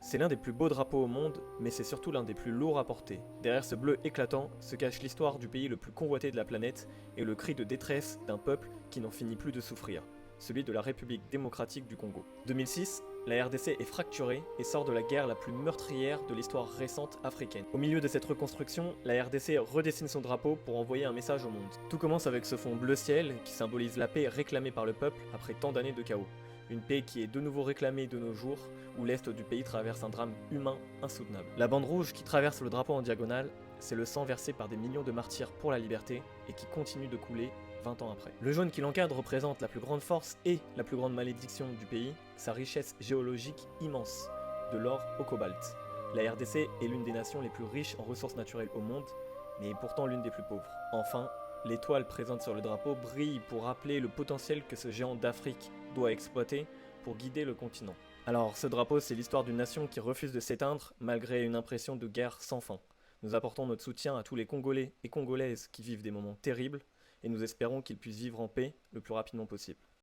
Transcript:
C'est l'un des plus beaux drapeaux au monde, mais c'est surtout l'un des plus lourds à porter. Derrière ce bleu éclatant se cache l'histoire du pays le plus convoité de la planète et le cri de détresse d'un peuple qui n'en finit plus de souffrir, celui de la République démocratique du Congo. 2006, la RDC est fracturée et sort de la guerre la plus meurtrière de l'histoire récente africaine. Au milieu de cette reconstruction, la RDC redessine son drapeau pour envoyer un message au monde. Tout commence avec ce fond bleu ciel qui symbolise la paix réclamée par le peuple après tant d'années de chaos. Une paix qui est de nouveau réclamée de nos jours, où l'Est du pays traverse un drame humain insoutenable. La bande rouge qui traverse le drapeau en diagonale, c'est le sang versé par des millions de martyrs pour la liberté et qui continue de couler 20 ans après. Le jaune qui l'encadre représente la plus grande force et la plus grande malédiction du pays, sa richesse géologique immense, de l'or au cobalt. La RDC est l'une des nations les plus riches en ressources naturelles au monde, mais est pourtant l'une des plus pauvres. Enfin, l'étoile présente sur le drapeau brille pour rappeler le potentiel que ce géant d'Afrique doit exploiter pour guider le continent. Alors, ce drapeau, c'est l'histoire d'une nation qui refuse de s'éteindre malgré une impression de guerre sans fin. Nous apportons notre soutien à tous les Congolais et Congolaises qui vivent des moments terribles et nous espérons qu'ils puissent vivre en paix le plus rapidement possible.